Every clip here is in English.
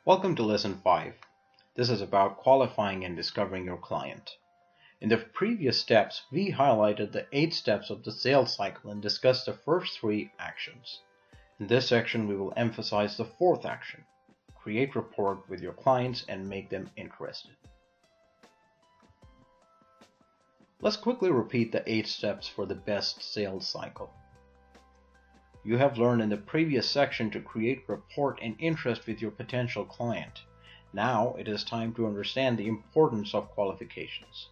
Welcome to Lesson 5. This is about qualifying and discovering your client. In the previous steps, we highlighted the 8 steps of the sales cycle and discussed the first 3 actions. In this section, we will emphasize the 4th action: create rapport with your clients and make them interested. Let's quickly repeat the 8 steps for the best sales cycle. You have learned in the previous section to create rapport and interest with your potential client. Now it is time to understand the importance of qualifications.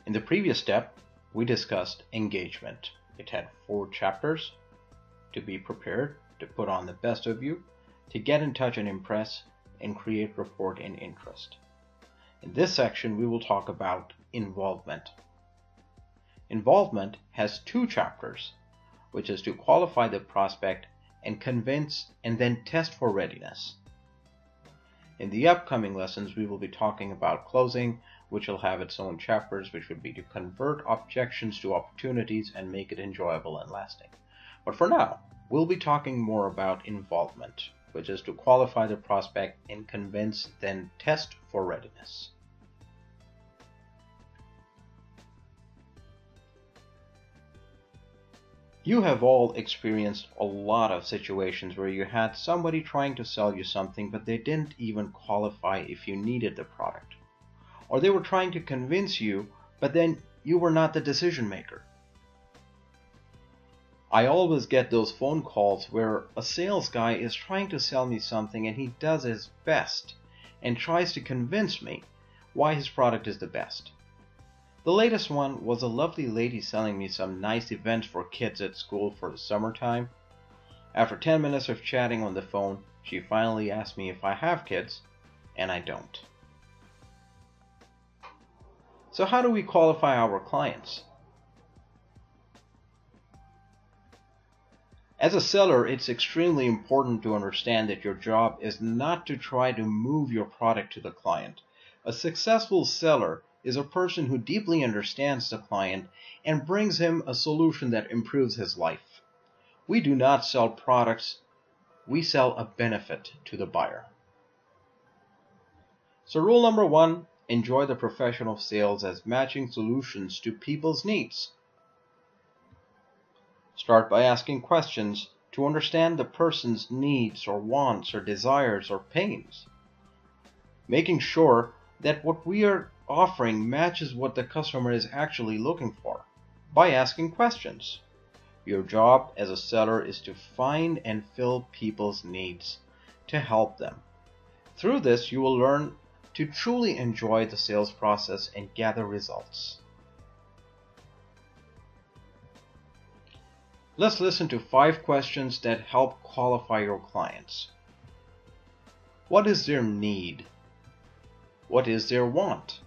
In the previous step, we discussed engagement. It had 4 chapters: to be prepared, to put on the best of you, to get in touch and impress, and create rapport and interest. In this section, we will talk about involvement. Involvement has 2 chapters, which is to qualify the prospect and convince and then test for readiness. In the upcoming lessons, we will be talking about closing, which will have its own chapters, which would be to convert objections to opportunities and make it enjoyable and lasting. But for now, we'll be talking more about involvement, which is to qualify the prospect and convince, then test for readiness. You have all experienced a lot of situations where you had somebody trying to sell you something, but they didn't even qualify if you needed the product. Or they were trying to convince you, but then you were not the decision maker. I always get those phone calls where a sales guy is trying to sell me something and he does his best and tries to convince me why his product is the best. The latest one was a lovely lady selling me some nice events for kids at school for the summertime. After 10 minutes of chatting on the phone, she finally asked me if I have kids, and I don't. So how do we qualify our clients? As a seller, it's extremely important to understand that your job is not to try to move your product to the client. A successful seller is a person who deeply understands the client and brings him a solution that improves his life. We do not sell products, we sell a benefit to the buyer. So rule number 1, enjoy the profession of sales as matching solutions to people's needs. Start by asking questions to understand the person's needs or wants or desires or pains, making sure that what we are offering matches what the customer is actually looking for by asking questions. Your job as a seller is to find and fill people's needs, to help them. Through this, you will learn to truly enjoy the sales process and gather results. Let's listen to 5 questions that help qualify your clients. What is their need? What is their want?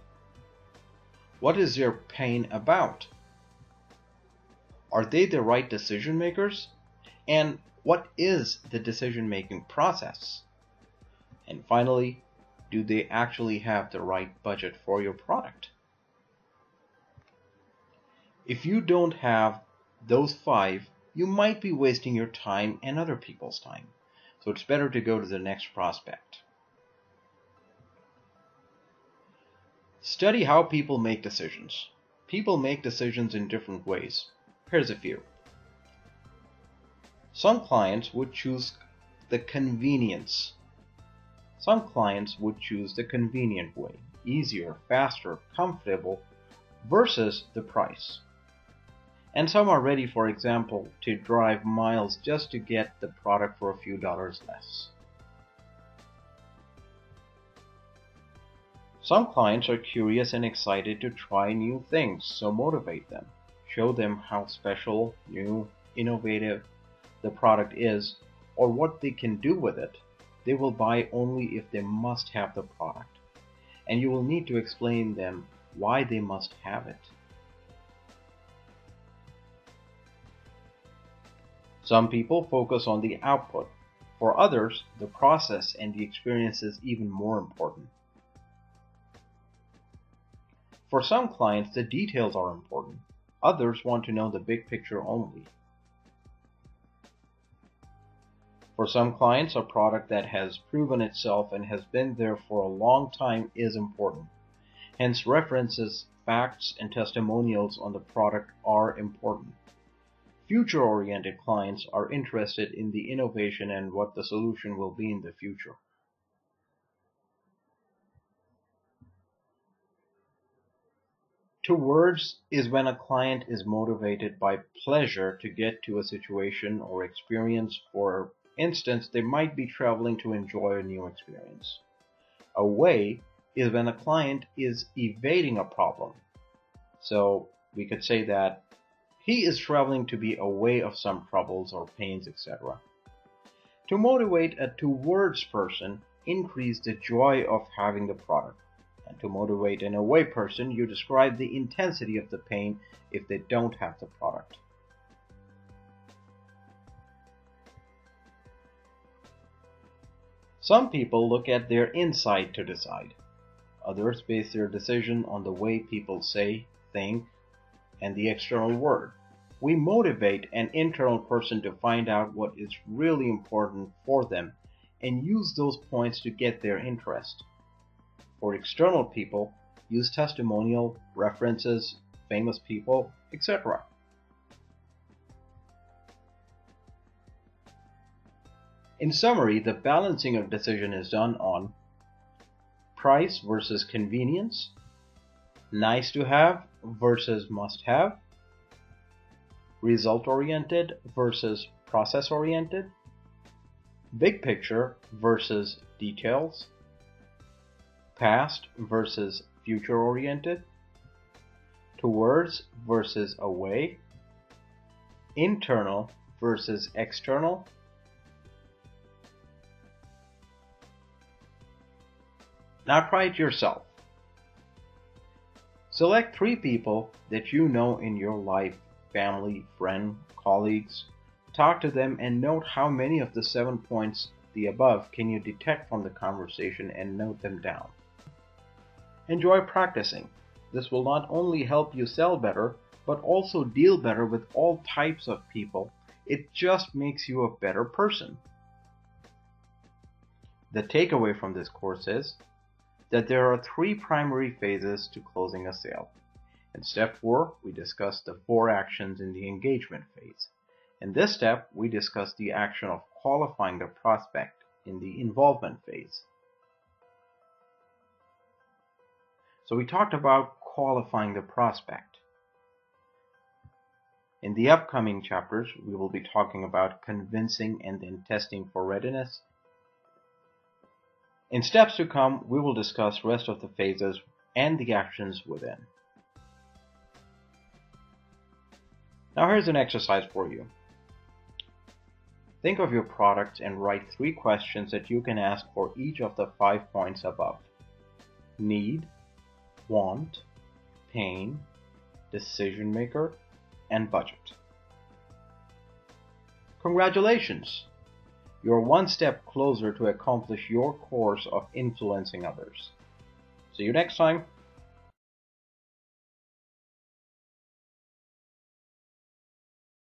What is their pain about? Are they the right decision makers? And what is the decision-making process? And finally, do they actually have the right budget for your product? If you don't have those 5, you might be wasting your time and other people's time. So it's better to go to the next prospect. Study how people make decisions. People make decisions in different ways. Here's a few. Some clients would choose the convenience. Some clients would choose the convenient way, easier, faster, comfortable, versus the price. And some are ready, for example, to drive miles just to get the product for a few dollars less. Some clients are curious and excited to try new things, so motivate them. Show them how special, new, innovative the product is, or what they can do with it. They will buy only if they must have the product, and you will need to explain them why they must have it. Some people focus on the output. For others, the process and the experience is even more important. For some clients, the details are important. Others want to know the big picture only. For some clients, a product that has proven itself and has been there for a long time is important. Hence, references, facts, and testimonials on the product are important. Future-oriented clients are interested in the innovation and what the solution will be in the future. Towards is when a client is motivated by pleasure to get to a situation or experience. For instance, they might be traveling to enjoy a new experience. Away is when a client is evading a problem. So we could say that he is traveling to be away of some troubles or pains, etc. To motivate a towards person, increase the joy of having the product. And to motivate an away person, you describe the intensity of the pain if they don't have the product. Some people look at their inside to decide. Others base their decision on the way people say, think, and the external world. We motivate an internal person to find out what is really important for them and use those points to get their interest. For external people, use testimonial, references, famous people, etc. In summary, the balancing of decision is done on price versus convenience, nice to have versus must have, result-oriented versus process-oriented, big picture versus details, past versus future-oriented, towards versus away, internal versus external. Now try it yourself. Select 3 people that you know in your life, family, friend, colleagues. Talk to them and note how many of the 7 points the above can you detect from the conversation and note them down. Enjoy practicing. This will not only help you sell better, but also deal better with all types of people. It just makes you a better person. The takeaway from this course is that there are 3 primary phases to closing a sale. In step 4, we discussed the 4 actions in the engagement phase. In this step, we discussed the action of qualifying the prospect in the involvement phase. So we talked about qualifying the prospect. In the upcoming chapters, we will be talking about convincing and then testing for readiness. In steps to come, we will discuss rest of the phases and the actions within. Now here's an exercise for you. Think of your product and write 3 questions that you can ask for each of the 5 points above. Need, want, pain, decision maker, and budget. Congratulations! You're one step closer to accomplish your course of influencing others. See you next time.